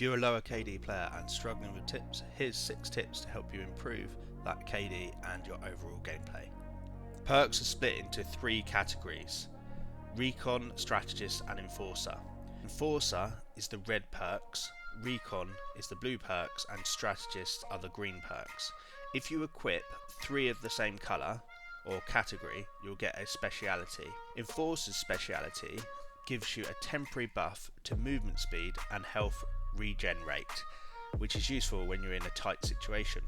If you're a lower KD player and struggling with tips, here's 6 tips to help you improve that KD and your overall gameplay. Perks are split into 3 categories: Recon, Strategist and Enforcer. Enforcer is the red perks, Recon is the blue perks, and Strategist are the green perks. If you equip 3 of the same colour or category, you'll get a speciality. Enforcer's speciality gives you a temporary buff to movement speed and health regen rate, which is useful when you're in a tight situation.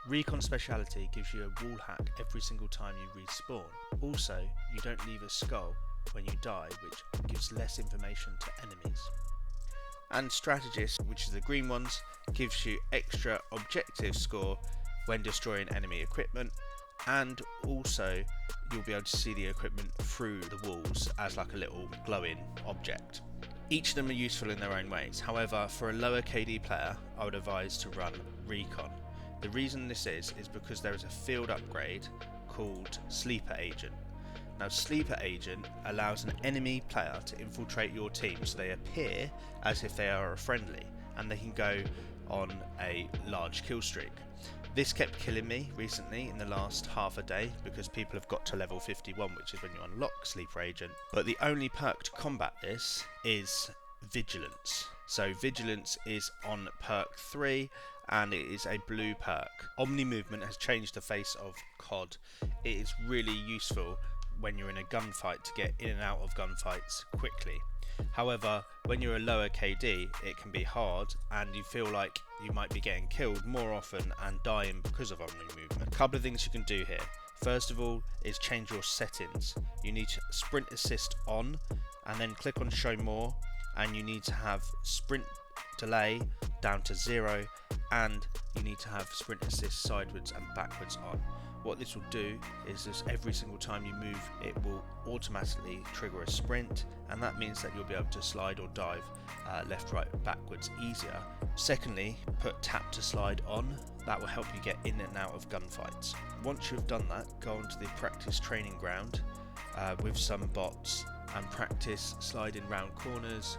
Recon speciality gives you a wall hack every single time you respawn. Also, you don't leave a skull when you die, which gives less information to enemies. And Strategist, which is the green ones, gives you extra objective score when destroying enemy equipment, and also you'll be able to see the equipment through the walls as like a little glowing object. Each of them are useful in their own ways. However, for a lower KD player, I would advise to run Recon. The reason this is because there is a field upgrade called Sleeper Agent. Now, Sleeper Agent allows an enemy player to infiltrate your team, so they appear as if they are a friendly, and they can go on a large kill streak. This kept killing me recently in the last half a day because people have got to level 51, which is when you unlock Sleeper Agent. But the only perk to combat this is Vigilance. So Vigilance is on perk 3 and it is a blue perk. Omni Movement has changed the face of COD. It is really useful when you're in a gunfight to get in and out of gunfights quickly. However, when you're a lower KD, it can be hard and you feel like you might be getting killed more often and dying because of Omni Movement. A couple of things you can do here. First of all is change your settings. You need to sprint assist on and then click on show more, and you need to have sprint delay down to 0, and you need to have sprint assist sideways and backwards on. What this will do is just every single time you move, it will automatically trigger a sprint, and that means that you'll be able to slide or dive left, right, backwards easier. Secondly, put tap to slide on. That will help you get in and out of gunfights. Once you've done that, go onto the practice training ground with some bots and practice sliding round corners,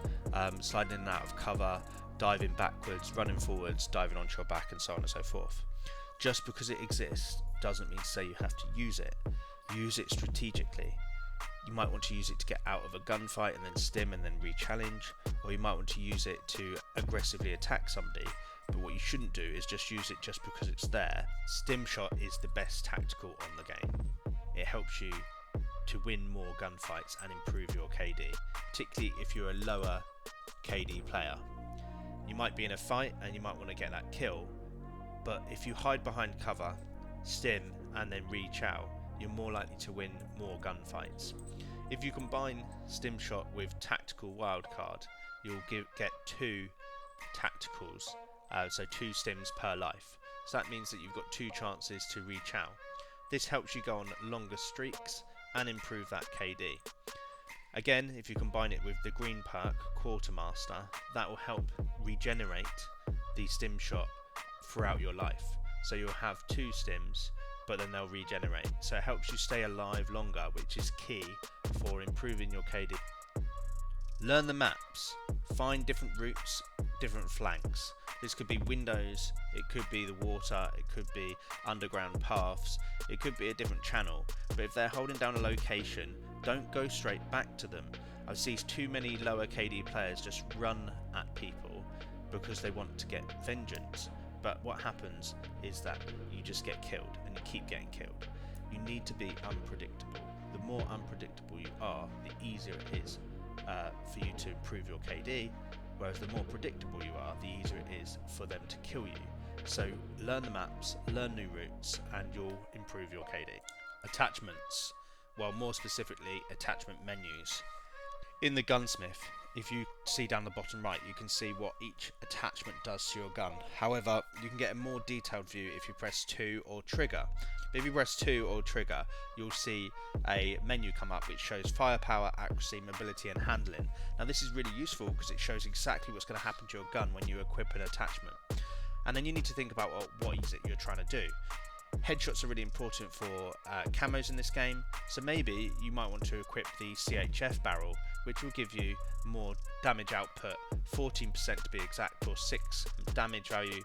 sliding in and out of cover, diving backwards, running forwards, diving onto your back, and so on and so forth. Just because it exists doesn't mean to say you have to use it. Use it strategically. You might want to use it to get out of a gunfight and then stim and then re-challenge, or you might want to use it to aggressively attack somebody. But what you shouldn't do is just use it just because it's there. STM Shot is the best tactical on the game. It helps you to win more gunfights and improve your KD, particularly if you're a lower KD player. You might be in a fight and you might want to get that kill, but if you hide behind cover, stim and then re-chow, you're more likely to win more gunfights. If you combine STM Shot with Tactical Wildcard, you'll get 2 tacticals, so 2 stims per life. So that means that you've got 2 chances to re-chow. This helps you go on longer streaks and improve that KD. Again, if you combine it with the green perk, Quartermaster, that will help regenerate the STM Shot throughout your life. So you'll have 2 stims, but then they'll regenerate. So it helps you stay alive longer, which is key for improving your KD. Learn the maps. Find different routes, different flanks. This could be windows, it could be the water, it could be underground paths, it could be a different channel. But if they're holding down a location, don't go straight back to them. I've seen too many lower KD players just run at people because they want to get vengeance. But what happens is that you just get killed and you keep getting killed. You need to be unpredictable. The more unpredictable you are, the easier it is for you to improve your KD, whereas the more predictable you are, the easier it is for them to kill you. So learn the maps, learn new routes, and you'll improve your KD. Attachments, well, more specifically attachment menus. In the gunsmith, if you see down the bottom right, you can see what each attachment does to your gun. However, you can get a more detailed view if you press 2 or trigger. But if you press 2 or trigger, you'll see a menu come up which shows firepower, accuracy, mobility and handling. Now this is really useful because it shows exactly what's going to happen to your gun when you equip an attachment. And then you need to think about what is it you're trying to do. Headshots are really important for camos in this game, so maybe you might want to equip the CHF barrel, which will give you more damage output, 14% to be exact, or 6 damage value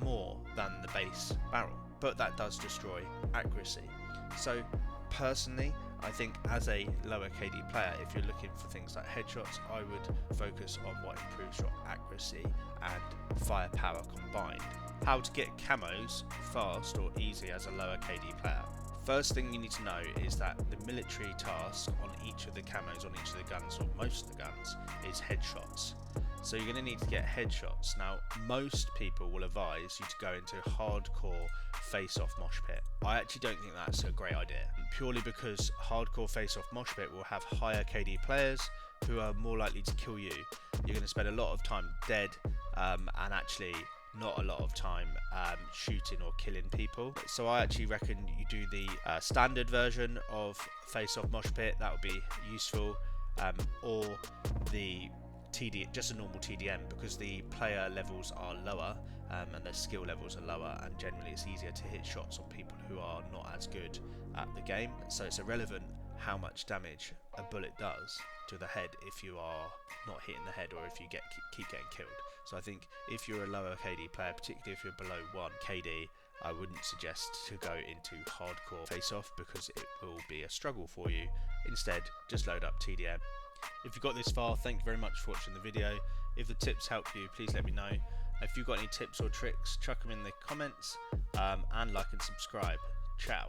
more than the base barrel, but that does destroy accuracy. So personally, I think as a lower KD player, if you're looking for things like headshots, I would focus on what improves your accuracy and firepower combined. How to get camos fast or easy as a lower KD player. First thing you need to know is that the military task on each of the camos on each of the guns, or most of the guns, is headshots. So you're going to need to get headshots. Now, most people will advise you to go into hardcore face-off mosh pit. I actually don't think that's a great idea, purely because hardcore face-off mosh pit will have higher KD players who are more likely to kill you. You're going to spend a lot of time dead and actually not a lot of time shooting or killing people. So I actually reckon you do the standard version of face-off mosh pit. That would be useful, or the just a normal TDM, because the player levels are lower and their skill levels are lower, and generally it's easier to hit shots on people who are not as good at the game. So it's irrelevant how much damage a bullet does to the head if you are not hitting the head, or if you keep getting killed. So I think if you're a lower KD player, particularly if you're below 1 KD, I wouldn't suggest to go into hardcore face-off, because it will be a struggle for you. Instead, just load up TDM. If you got this far, thank you very much for watching the video. If the tips help you, please let me know. If you've got any tips or tricks, chuck them in the comments, and like and subscribe. Ciao.